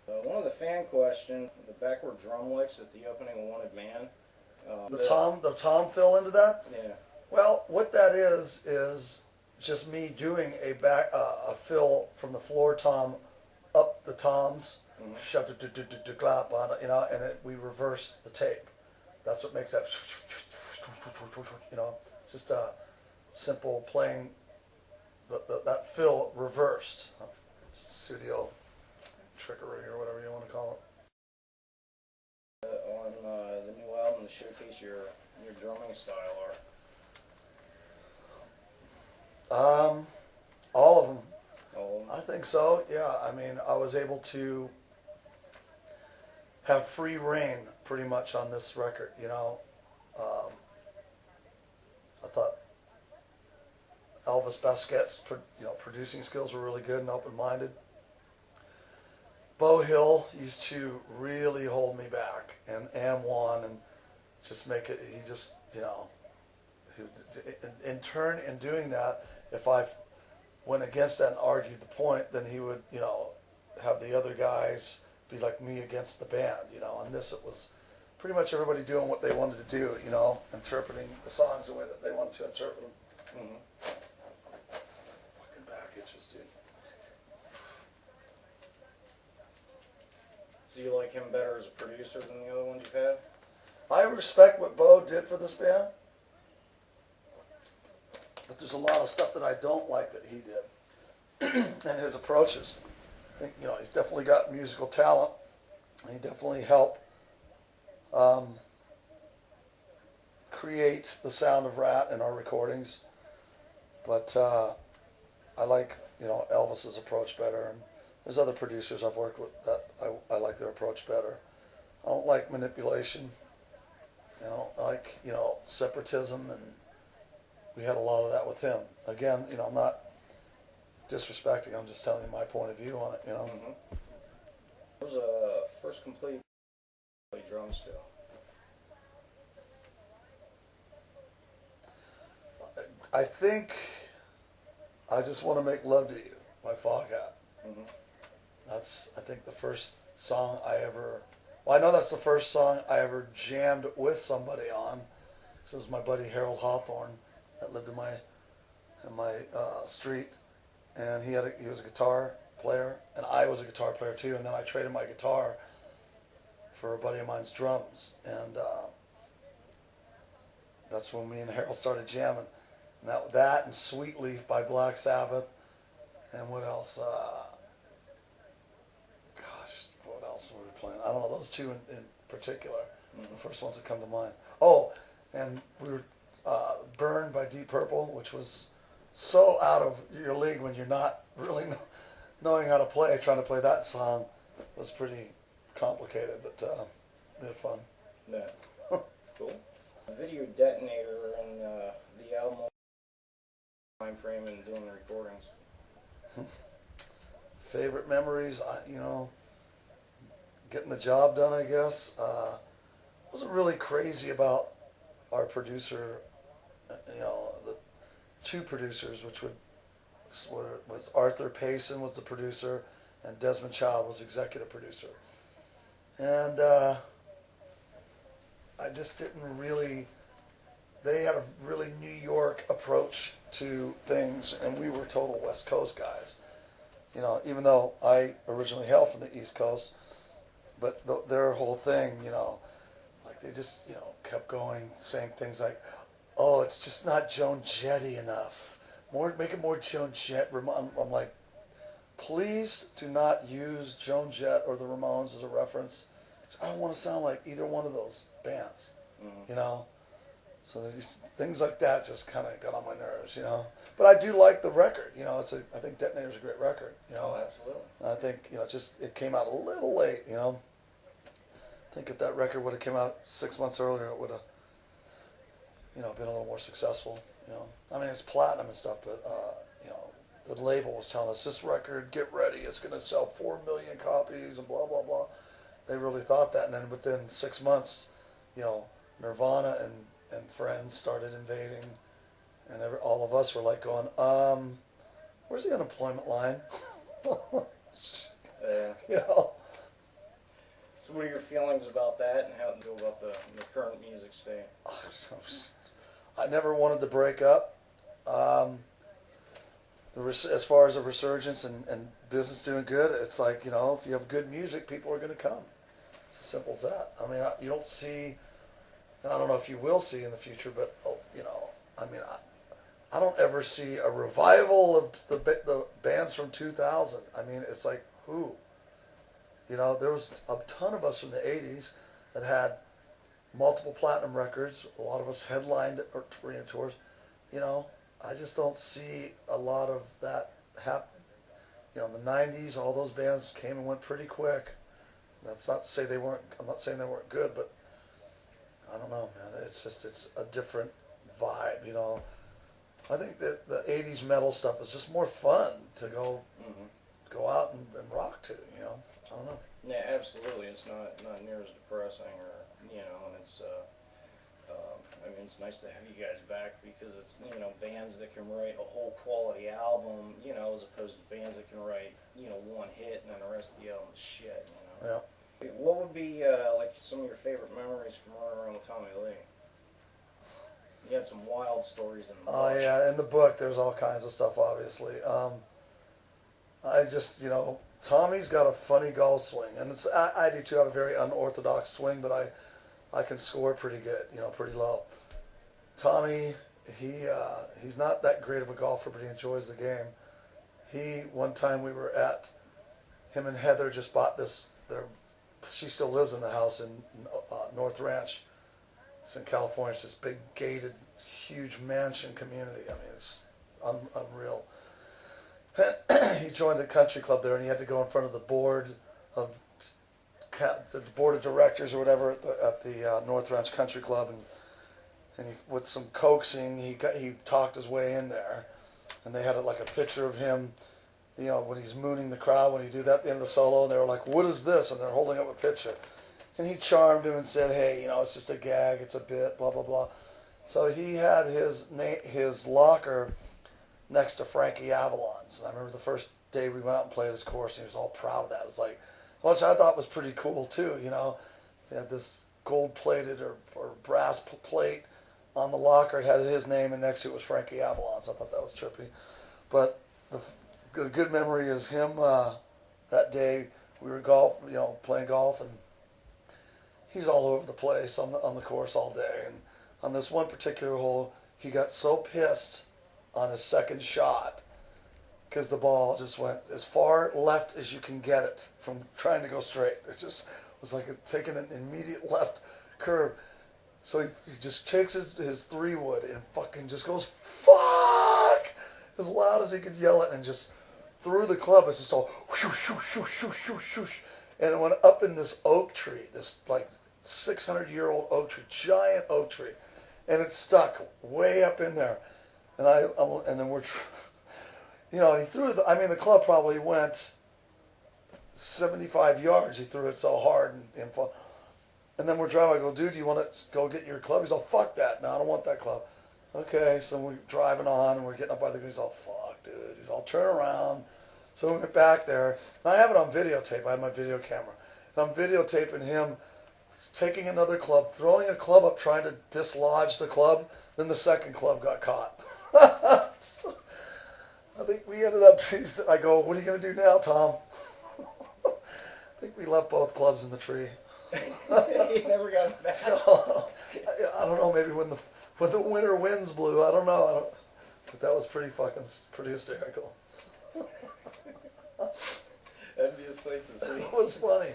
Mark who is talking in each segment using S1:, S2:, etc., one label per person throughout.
S1: One of the fan questions, the backward drum licks at the opening of Wanted Man.
S2: The tom fill into that.
S1: Yeah.
S2: Well, what that is just me doing a fill from the floor tom up the toms, shoved it clap on it, and we reverse the tape. That's what makes that, it's just a simple playing that fill reversed. Studio trickery or whatever you want to call
S1: it. On the new album to showcase your drumming style,
S2: all of them.
S1: All of them?
S2: I think so. Yeah. I mean, I was able to have free reign pretty much on this record. I thought Elvis Basket's producing skills were really good and open-minded. Beau Hill used to really hold me back, and Am1, and just make it. He just, in turn, in doing that, if I went against that and argued the point, then he would, have the other guys be like me against the band. On this, it was pretty much everybody doing what they wanted to do. Interpreting the songs the way that they wanted to interpret them. Mm-hmm. Fucking back itches, dude.
S1: So you like him better as a producer than the other ones you've had?
S2: I respect what Beau did for this band, but there's a lot of stuff that I don't like that he did, and his approaches. I think, he's definitely got musical talent, and he definitely helped create the sound of Ratt in our recordings. But I like, Elvis's approach better, and there's other producers I've worked with that I like their approach better. I don't like manipulation. I don't like, separatism, and we had a lot of that with him. Again, I'm not disrespecting, I'm just telling you my point of view on it,
S1: Mm-hmm. What was a first complete drums to?
S2: I think I Just Want to Make Love to You by Foghat. Mm-hmm. That's, I think, the first song I know that's the first song I ever jammed with somebody on. So it was my buddy Harold Hawthorne that lived in my street, and he was a guitar player, and I was a guitar player too. And then I traded my guitar for a buddy of mine's drums, and that's when me and Harold started jamming. And that and Sweet Leaf by Black Sabbath, and what else? What else were we playing? I don't know, those two in particular, the first ones that come to mind. Oh, and we were Burned by Deep Purple, which was so out of your league when you're not really knowing how to play. Trying to play that song was pretty complicated, but we had fun.
S1: Yeah. Cool. Video Detonator and the album time frame and doing the recordings.
S2: Favorite memories, getting the job done, I guess. Wasn't really crazy about our producer, the two producers, which was Arthur Payson was the producer, and Desmond Child was executive producer. And I just didn't really, they had a really New York approach to things, and we were total West Coast guys. Even though I originally hail from the East Coast, but their whole thing, like they just, kept going, saying things like, oh, it's just not Joan Jetty enough. Make it more Joan Jett. I'm like, please do not use Joan Jett or the Ramones as a reference. I don't want to sound like either one of those bands, So these things like that just kind of got on my nerves, But I do like the record, I think Detonator's a great record,
S1: Oh, absolutely.
S2: And I think, it came out a little late, I think if that record would have come out 6 months earlier, it would have, been a little more successful, I mean, it's platinum and stuff, but, the label was telling us, this record, get ready, it's going to sell 4 million copies and blah, blah, blah. They really thought that, and then within 6 months, Nirvana and Friends started invading, and all of us were like going, where's the unemployment line?
S1: So what are your feelings about that, and how to feel about the current music state?
S2: I never wanted to break up. As far as a resurgence and business doing good, it's like, if you have good music, people are going to come. It's as simple as that. I mean, you don't see, and I don't know if you will see in the future, but, I mean, I don't ever see a revival of the bands from 2000. I mean, it's like, who? There was a ton of us from the 80s that had multiple platinum records. A lot of us headlined arena tours. I just don't see a lot of that happen. In the 90s, all those bands came and went pretty quick. That's not to say they weren't, I'm not saying they weren't good, but I don't know, man. It's a different vibe, I think that the 80s metal stuff is just more fun to go out and rock to, I don't know.
S1: Yeah, absolutely. It's not near as depressing, or and it's I mean, it's nice to have you guys back, because it's bands that can write a whole quality album, as opposed to bands that can write one hit and then the rest of the album is shit.
S2: Yeah.
S1: What would be like some of your favorite memories from running around with Tommy Lee? You had some wild stories in the book.
S2: Oh yeah, in the book there's all kinds of stuff, obviously. I just, Tommy's got a funny golf swing, and I do too. I have a very unorthodox swing, but I can score pretty good, pretty low. Tommy, he's not that great of a golfer, but he enjoys the game. One time we were him and Heather just bought she still lives in the house in North Ranch. It's in California. It's this big gated, huge mansion community. I mean, it's unreal. He joined the country club there, and he had to go in front of the board of directors or whatever at the North Ranch Country Club, and with some coaxing, he talked his way in there, and they had like a picture of him, when he's mooning the crowd when he do that at the end of the solo, and they were like, "What is this?" And they're holding up a picture, and he charmed him and said, "Hey, it's just a gag, it's a bit, blah blah blah." So he had his locker next to Frankie Avalon's, and I remember the first day we went out and played his course, and he was all proud of that. It was like, which I thought was pretty cool too, They had this gold-plated or brass plate on the locker. It had his name, and next to it was Frankie Avalon, so I thought that was trippy. But the good memory is him, that day we were playing golf, and he's all over the place on the course all day. And on this one particular hole, he got so pissed on his second shot because the ball just went as far left as you can get it from trying to go straight. It just was like taking an immediate left curve. So he just takes his 3-wood and fucking just goes, "Fuck!" as loud as he could yell it, and just threw the club. It's just all whoosh, whoosh, whoosh, whoosh, whoosh, whoosh. And it went up in this oak tree, this like 600-year-old oak tree, giant oak tree. And it stuck way up in there. And then we're, and he threw the club probably went 75 yards. He threw it so hard and then we're driving. I go, "Dude, do you want to go get your club?" He's all, "Fuck that. No, I don't want that club." Okay, so we're driving on, and we're getting up by the, he's all, "Fuck, dude." He's all, "Turn around." So we went back there, and I have it on videotape. I had my video camera, and I'm videotaping him taking another club, throwing a club up, trying to dislodge the club. Then the second club got caught. I think we ended up, I go, "What are you going to do now, Tom?" I think we left both clubs in the tree.
S1: You never got it back.
S2: So, I don't know, maybe when the winter winds blew, I don't know. But that was pretty hysterical.
S1: That'd be a sight to see.
S2: It was funny.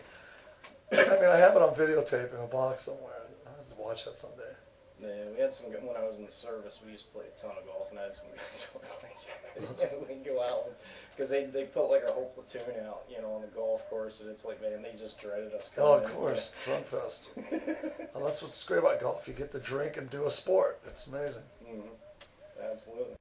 S2: I mean, I have it on videotape in a box somewhere. I'll have to watch that someday.
S1: Yeah, we had some good, when I was in the service, we used to play a ton of golf, and I had some guys who were like, we'd go out, because they put like a whole platoon out, on the golf course, and it's like, man, they just dreaded us coming
S2: Oh, of course, drunk fest. Well, that's what's great about golf. You get to drink and do a sport. It's amazing.
S1: Mm-hmm. Absolutely.